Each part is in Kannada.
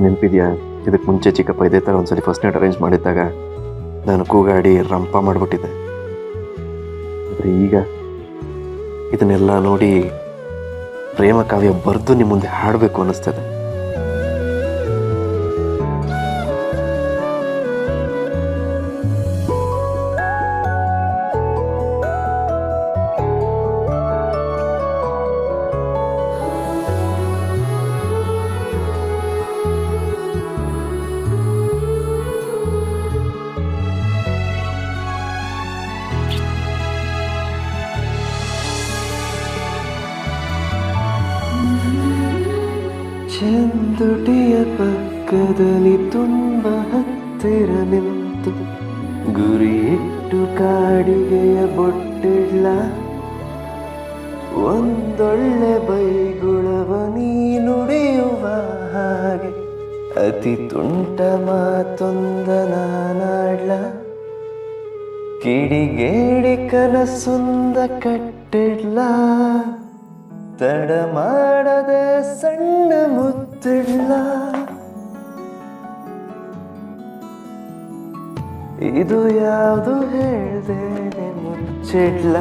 ನೆನಪಿದೆಯಾ? ಇದಕ್ಕೆ ಮುಂಚೆ ಚಿಕ್ಕಪ್ಪ ಇದೇ ಥರ ಒಂದ್ಸಲಿ ಫಸ್ಟ್ ನೈಟ್ ಅರೇಂಜ್ ಮಾಡಿದ್ದಾಗ ನಾನು ಕೂಗಾಡಿ ರಂಪ ಮಾಡಿಬಿಟ್ಟಿದ್ದೆ. ಆದರೆ ಈಗ ಇದನ್ನೆಲ್ಲ ನೋಡಿ ಪ್ರೇಮ ಕಾವ್ಯ ಬರೆದು ನಿಮ್ಮ ಮುಂದೆ ಹಾಡಬೇಕು ಅನ್ನಿಸ್ತದೆ. ಚೆಂದುಟಿಯ ಪಕ್ಕದಲ್ಲಿ ತುಂಬ ಹತ್ತಿರ ನಿಂತು ಗುರಿ ಇಟ್ಟು ಕಾಡಿಗೆಯ ಬೊಟ್ಟಿಡ್ಲ, ಒಂದೊಳ್ಳೆ ಬೈಗುಳವ ನೀ ನುಡಿಯುವ ಹಾಗೆ ಅತಿ ತುಂಟ ಮಾತೊಂದ ನಾನಾಡ್ಲ, ಕಿಡಿಗೇಡಿ ಕನಸೊಂದ ಕಟ್ಟಿಡ್ಲ, ತಡ ಮಾಡದೆ ಸಣ್ಣ ಮುತ್ತಿಡ್ಲ, ಇದು ಯಾವುದು ಹೇಳ್ದೇನೆ ಮುಚ್ಚಿಡ್ಲ.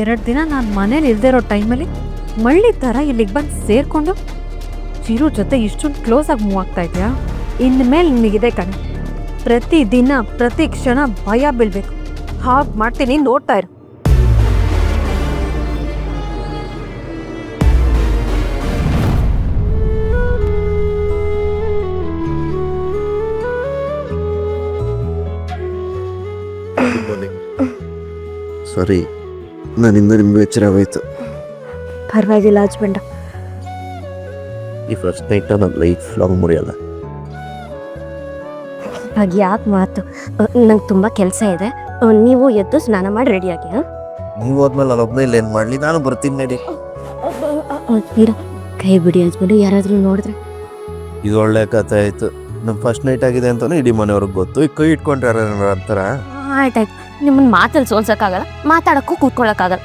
ಎರಡು ದಿನ ನಾನು ಮನೇಲಿ ಇಲ್ದೇ ಇರೋ ಟೈಮಲ್ಲಿ ಮಳ್ಳಿ ಥರ ಇಲ್ಲಿಗೆ ಬಂದು ಸೇರಿಕೊಂಡು ಚಿರು ಜೊತೆ ಇಷ್ಟೊಂದು ಕ್ಲೋಸ್ ಆಗಿ ಮೂವ್ ಆಗ್ತಾ ಇದೆಯಾ? ಇನ್ಮೇಲೆ ನಿನಗಿದೆ ಕಣೆ, ಪ್ರತಿ ದಿನ ಪ್ರತಿ ಕ್ಷಣ ಭಯ ಬೀಳ್ಬೇಕು. ಹಾಗೆ ಮಾಡ್ತೀನಿ, ನೋಡ್ತಾ ಇರು. ಸಾರಿ, ನನ್ನಿಂದ ನಿಮ್ಗೆ ಎಚ್ಚರ ಆಗೋಯ್ತು. ಪರವಾಗಿಲ್ಲ ಹಸ್ಬೆಂಡ. ಈ ಫಸ್ಟ್ ನೈಟ್ ನನ್ನ ಲೈಫ್ ಲಾಂಗ್ ಮುರಿಯಲ್ಲ. ಹಾಗೆ ಯಾಕೆ ಮಾತು? ನಂಗೆ ತುಂಬ ಕೆಲಸ ಇದೆ, ನೀವು ಎದ್ದು ಸ್ನಾನ ಮಾಡಿ ರೆಡಿಯಾಗಿ. ನೀವು ಹೋದ್ಮೇಲೆ ನಾನು ಒಬ್ಬನೇ ಇಲ್ಲ ಏನು ಮಾಡಲಿ, ನಾನು ಬರ್ತೀನಿ ನಡಿ. ತೀರಾ ಕೈ ಬಿಡಿ ಹಸ್ಬೆಂಡು, ಯಾರಾದರೂ ನೋಡಿದ್ರೆ. ಇದು ಒಳ್ಳೆ ಕಥೆ ಆಯಿತು. ನಮ್ಮ ಫಸ್ಟ್ ನೈಟ್ ಆಗಿದೆ ಅಂತಲೇ ಇಡೀ ಮನೆಯವ್ರಿಗೆ ಗೊತ್ತು. ಈಗ ಕೈ ಇಟ್ಕೊಂಡ್ರೆ ಯಾರು ಅಂತಾರ? ಆಯ್ತಾಯ್ತು, ನಿಮ್ಮನ್ನ ಮಾತಲ್ಲಿ ಸೋಲ್ಸೋಕ್ಕಾಗಲ್ಲ, ಮಾತಾಡೋಕ್ಕೂ ಕೂತ್ಕೊಳ್ಳೋಕ್ಕಾಗಲ್ಲ.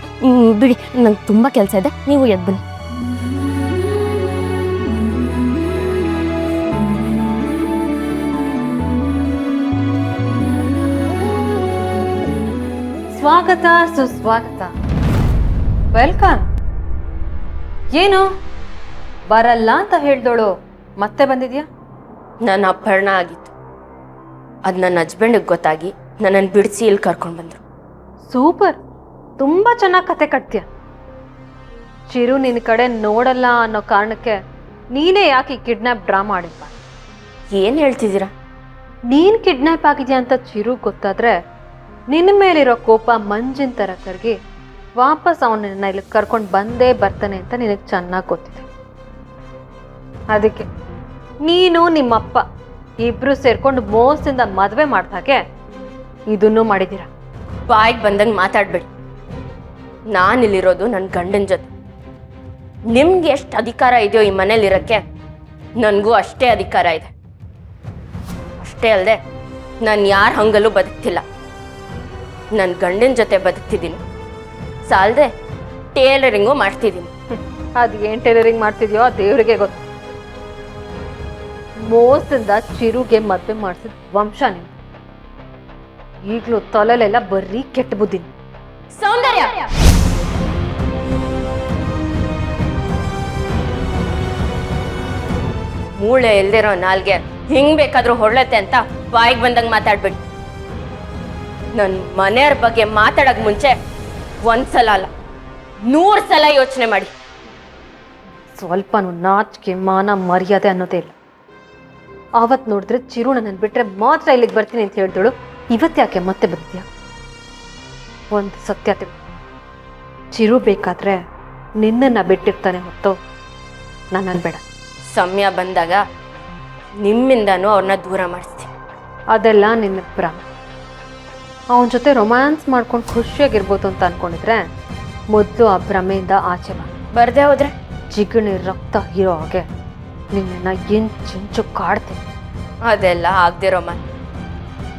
ಬಿಡಿ, ನಂಗೆ ತುಂಬ ಕೆಲಸ ಇದೆ, ನೀವು ಎದ್ದು ಬನ್ನಿ. ಸ್ವಾಗತ ಸುಸ್ವಾಗತ, ವೆಲ್ಕಮ್. ಏನು ಬರಲ್ಲ ಅಂತ ಹೇಳ್ದೋಳು ಮತ್ತೆ ಬಂದಿದ್ಯಾ? ನನ್ನ ಅಪಹರಣ ಆಗಿತ್ತು, ಅದು ನನ್ನ ಹಸ್ಬೆಂಡಿಗೆ ಗೊತ್ತಾಗಿ ನನ್ನನ್ನು ಬಿಡಿಸಿ ಇಲ್ಲಿ ಕರ್ಕೊಂಡು ಬಂದರು. ಸೂಪರ್, ತುಂಬ ಚೆನ್ನಾಗಿ ಕತೆ ಕಟ್ತೀಯ. ಚಿರು ನಿನ್ನ ಕಡೆ ನೋಡಲ್ಲ ಅನ್ನೋ ಕಾರಣಕ್ಕೆ ನೀನೇ ಯಾಕೆ ಈ ಕಿಡ್ನ್ಯಾಪ್ ಡ್ರಾಮಾ ಮಾಡಿಪ್ಪ? ಏನು ಹೇಳ್ತಿದ್ದೀರಾ? ನೀನು ಕಿಡ್ನ್ಯಾಪ್ ಆಗಿದ್ಯಾ ಅಂತ ಚಿರು ಗೊತ್ತಾದ್ರೆ ನಿನ್ನ ಮೇಲಿರೋ ಕೋಪ ಮಂಜಿನ ಥರ ಕರಗಿ ವಾಪಸ್ ಅವನನ್ನ ಇಲ್ಲಿ ಕರ್ಕೊಂಡು ಬಂದೇ ಬರ್ತಾನೆ ಅಂತ ನಿನಗೆ ಚೆನ್ನಾಗಿ ಗೊತ್ತಿದೆ. ಅದಕ್ಕೆ ನೀನು ನಿಮ್ಮಪ್ಪ ಇಬ್ರು ಸೇರ್ಕೊಂಡು ಮೋಸದಿಂದ ಮದುವೆ ಮಾಡ್ದಾಗೆ ಇದನ್ನೂ ಮಾಡಿದ್ದೀರ. ಬಾಯಿಗೆ ಬಂದಂಗೆ ಮಾತಾಡಬೇಡಿ. ನಾನಿಲ್ಲಿರೋದು ನನ್ನ ಗಂಡನ ಜೊತೆ. ನಿಮ್ಗೆ ಎಷ್ಟು ಅಧಿಕಾರ ಇದೆಯೋ ಈ ಮನೇಲಿರೋಕ್ಕೆ, ನನಗೂ ಅಷ್ಟೇ ಅಧಿಕಾರ ಇದೆ. ಅಷ್ಟೇ ಅಲ್ಲದೆ ನಾನು ಯಾರ ಹಂಗಲ್ಲೂ ಬದುಕ್ತಿಲ್ಲ, ನನ್ನ ಗಂಡನ ಜೊತೆ ಬದುಕ್ತಿದ್ದೀನಿ. ಸಾಲದೆ ಟೇಲರಿಂಗು ಮಾಡ್ತಿದ್ದೀನಿ. ಅದು ಏನು ಟೈಲರಿಂಗ್ ಮಾಡ್ತಿದ್ಯೋ ಆ ದೇವರಿಗೆ ಗೊತ್ತು. ಮೋಸದಿಂದ ಚಿರುಗೆ ಮದುವೆ ಮಾಡಿಸಿದ ವಂಶ ನೀವು. ಈಗಲೂ ತೊಲೆಲೆಲ್ಲ ಬರೀ ಕೆಟ್ಟ ಬುದ್ಧಿ. ಸೌಂದರ್ಯ, ಮೂಳೆ ಇಲ್ದಿರೋ ನಾಲ್ಗೆ ಹಿಂಗ್ ಬೇಕಾದ್ರೂ ಹೊರಳತ್ತೆ ಅಂತ ಬಾಯಿಗೆ ಬಂದಂಗೆ ಮಾತಾಡ್ಬೇಡಿ. ನನ್ನ ಮನೆಯವ್ರ ಬಗ್ಗೆ ಮಾತಾಡಕ್ ಮುಂಚೆ ಒಂದ್ಸಲ ಅಲ್ಲ 100 ಸಲ ಯೋಚನೆ ಮಾಡಿ. ಸ್ವಲ್ಪನೂ ನಾಚಿಕೆ ಮಾನ ಮರ್ಯಾದೆ ಅನ್ನೋದೇ ಇಲ್ಲ. ಆವತ್ತು ನೋಡಿದ್ರೆ ಚಿರು ನನ್ನನ್ನು ಬಿಟ್ರೆ ಮಾತ್ರ ಇಲ್ಲಿಗೆ ಬರ್ತೀನಿ ಅಂತ ಹೇಳ್ದಳು. ಇವತ್ತು ಯಾಕೆ ಮತ್ತೆ ಬರ್ತೀಯ? ಒಂದು ಸತ್ಯ ತಿಳಿ, ಚಿರು ಬೇಕಾದ್ರೆ ನಿನ್ನನ್ನು ಬಿಟ್ಟಿರ್ತಾನೆ ಹೊತ್ತು ನನ್ನನ್ನು ಬೇಡ. ಸಮಯ ಬಂದಾಗ ನಿಮ್ಮಿಂದನೂ ಅವ್ರನ್ನ ದೂರ ಮಾಡಿಸ್ತೀನಿ. ಅದೆಲ್ಲ ನಿನ್ನ ಭ್ರಮ. ಅವನ ಜೊತೆ ರೊಮ್ಯಾನ್ಸ್ ಮಾಡ್ಕೊಂಡು ಖುಷಿಯಾಗಿರ್ಬೋದು ಅಂತ ಅನ್ಕೊಂಡಿದ್ರೆ ಮೊದಲು ಆ ಭ್ರಮೆಯಿಂದ ಆಚೆ ಬಾ. ಬರ್ದೇ ಹೋದ್ರೆ ಜಿಗಣಿ ರಕ್ತ ಹೀರೋ ಹಾಗೆ ನಿನ್ನನ್ನು ಇಂಚು ಕಾಡ್ತೀನಿ. ಅದೆಲ್ಲ ಆಗದಿರೋ ಮಾತು.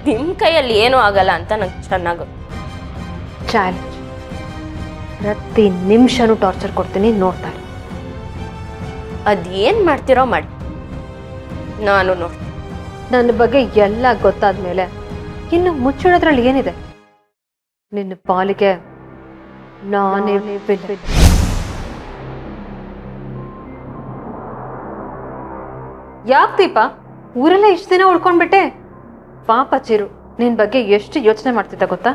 ನಿಮ್ಮ ಕೈಯಲ್ಲಿ ಏನೂ ಆಗಲ್ಲ ಅಂತ ನಂಗೆ ಚೆನ್ನಾಗಿ ಗೊತ್ತು. ಚಾಲೆಂಜ್, ಪ್ರತಿ ನಿಮಿಷನೂ ಟಾರ್ಚರ್ ಕೊಡ್ತೀನಿ, ನೋಡ್ತಾರೆ. ಅದೇನು ಮಾಡ್ತಿರೋ ಮಾಡಿ, ನಾನು ನೋಡ್ತೀನಿ. ನನ್ನ ಬಗ್ಗೆ ಎಲ್ಲ ಗೊತ್ತಾದ್ಮೇಲೆ ಇನ್ನು ಮುಚ್ಚಿಡೋದ್ರಲ್ಲಿ ಏನಿದೆ? ನಿನ್ನ ಪಾಲಿಗೆ ನಾನೇ ವಿಲನ್. ಯಾಕೆ ದೀಪ ಊರಲ್ಲೇ ಇಷ್ಟು ದಿನ ಉಳ್ಕೊಂಡ್ಬಿಟ್ಟೆ? ಪಾಪ ಚಿರು ನಿನ್ ಬಗ್ಗೆ ಎಷ್ಟು ಯೋಚನೆ ಮಾಡ್ತಿದ್ದ ಗೊತ್ತಾ?